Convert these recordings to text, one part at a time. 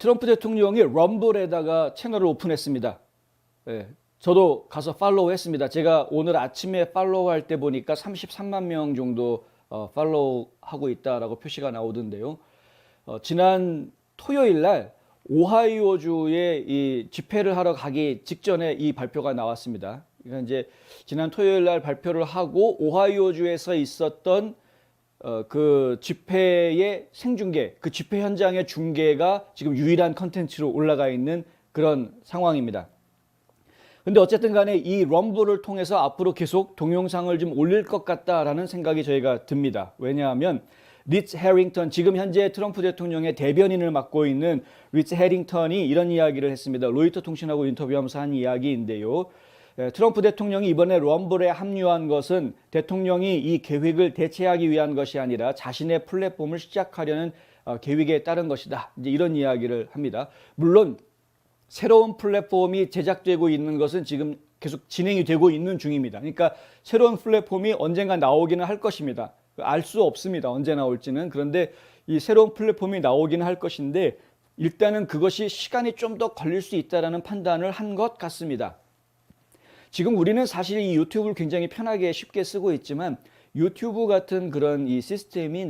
트럼프 대통령이 럼블에다가 채널을 오픈했습니다. 예, 저도 가서 팔로우 했습니다. 제가 오늘 아침에 팔로우 할 때 보니까 33만 명 정도 팔로우 하고 있다라고 표시가 나오던데요. 지난 토요일 날 오하이오주에 이 집회를 하러 가기 직전에 이 발표가 나왔습니다. 그러니까 이제 지난 토요일 날 발표를 하고 오하이오주에서 있었던 그 집회의 생중계, 그 집회 현장의 중계가 지금 유일한 컨텐츠로 올라가 있는 그런 상황입니다. 근데 어쨌든 간에 이 럼블을 통해서 앞으로 계속 동영상을 좀 올릴 것 같다라는 생각이 저희가 듭니다. 왜냐하면 리츠 해링턴, 지금 현재 트럼프 대통령의 대변인을 맡고 있는 리츠 해링턴이 이런 이야기를 했습니다. 로이터 통신하고 인터뷰하면서 한 이야기인데요. 트럼프 대통령이 이번에 럼블에 합류한 것은 대통령이 이 계획을 대체하기 위한 것이 아니라 자신의 플랫폼을 시작하려는 계획에 따른 것이다. 이제 이런 이야기를 합니다. 물론 새로운 플랫폼이 제작되고 있는 것은 지금 계속 진행이 되고 있는 중입니다. 그러니까 새로운 플랫폼이 언젠가 나오기는 할 것입니다. 알 수 없습니다. 언제 나올지는. 그런데 이 새로운 플랫폼이 나오기는 할 것인데 일단은 그것이 시간이 좀 더 걸릴 수 있다는 판단을 한 것 같습니다. 지금 우리는 사실 이 유튜브를 굉장히 편하게 쉽게 쓰고 있지만 유튜브 같은 그런 이 시스템이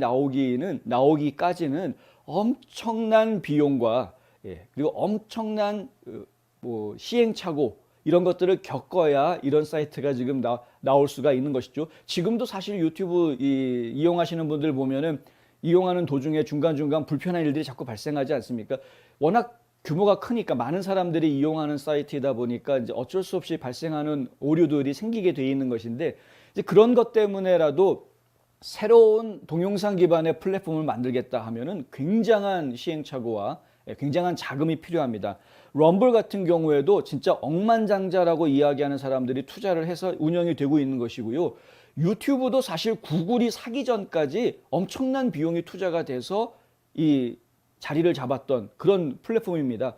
나오기까지는 엄청난 비용과 그리고 엄청난 시행착오 이런 것들을 겪어야 이런 사이트가 지금 나올 수가 있는 것이죠. 지금도 사실 유튜브 이용하시는 분들 보면은 이용하는 도중에 중간중간 불편한 일들이 자꾸 발생하지 않습니까? 워낙 규모가 크니까 많은 사람들이 이용하는 사이트이다 보니까 이제 어쩔 수 없이 발생하는 오류들이 생기게 돼 있는 것인데 이제 그런 것 때문에라도 새로운 동영상 기반의 플랫폼을 만들겠다 하면은 굉장한 시행착오와 굉장한 자금이 필요합니다. 럼블 같은 경우에도 진짜 억만장자라고 이야기하는 사람들이 투자를 해서 운영이 되고 있는 것이고요. 유튜브도 사실 구글이 사기 전까지 엄청난 비용이 투자가 돼서 이 자리를 잡았던 그런 플랫폼입니다.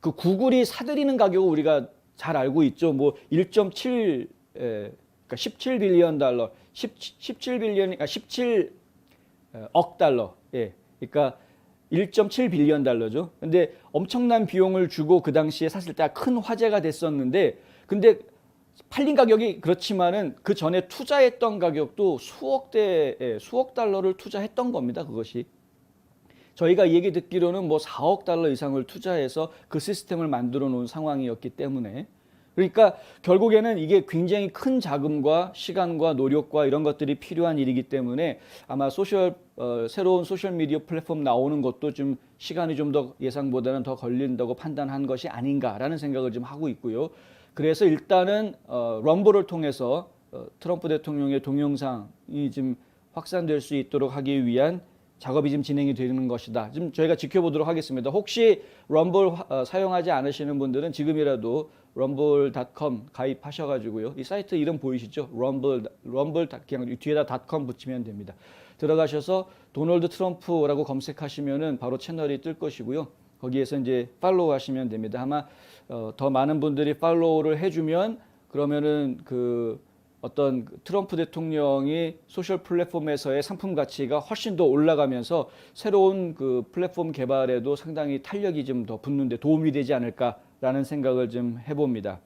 그 구글이 사들이는 가격을 우리가 잘 알고 있죠. 뭐 1.7, 그러니까 17빌리언 달러, 17빌리언이니까 17억 달러. 예, 그러니까 1.7빌리언 달러죠. 근데 엄청난 비용을 주고 그 당시에 사실 다 큰 화제가 됐었는데, 근데 팔린 가격이 그렇지만은 그 전에 투자했던 가격도 수억 달러를 투자했던 겁니다. 그것이. 저희가 얘기 듣기로는 뭐 4억 달러 이상을 투자해서 그 시스템을 만들어 놓은 상황이었기 때문에 그러니까 결국에는 이게 굉장히 큰 자금과 시간과 노력과 이런 것들이 필요한 일이기 때문에 아마 새로운 소셜미디어 플랫폼 나오는 것도 좀 시간이 좀 더 예상보다는 더 걸린다고 판단한 것이 아닌가라는 생각을 좀 하고 있고요. 그래서 일단은 럼블을 통해서 트럼프 대통령의 동영상이 좀 확산될 수 있도록 하기 위한 작업이 지금 진행이 되는 것이다. 좀 저희가 지켜보도록 하겠습니다. 혹시 럼블 사용하지 않으시는 분들은 지금이라도 rumble.com 가입하셔가지고요. 이 사이트 이름 보이시죠? rumble 그냥 뒤에다 .com 붙이면 됩니다. 들어가셔서 도널드 트럼프라고 검색하시면은 바로 채널이 뜰 것이고요. 거기에서 이제 팔로우 하시면 됩니다. 아마 더 많은 분들이 팔로우를 해주면 그러면은 어떤 트럼프 대통령이 소셜 플랫폼에서의 상품 가치가 훨씬 더 올라가면서 새로운 그 플랫폼 개발에도 상당히 탄력이 좀 더 붙는 데 도움이 되지 않을까라는 생각을 좀 해봅니다.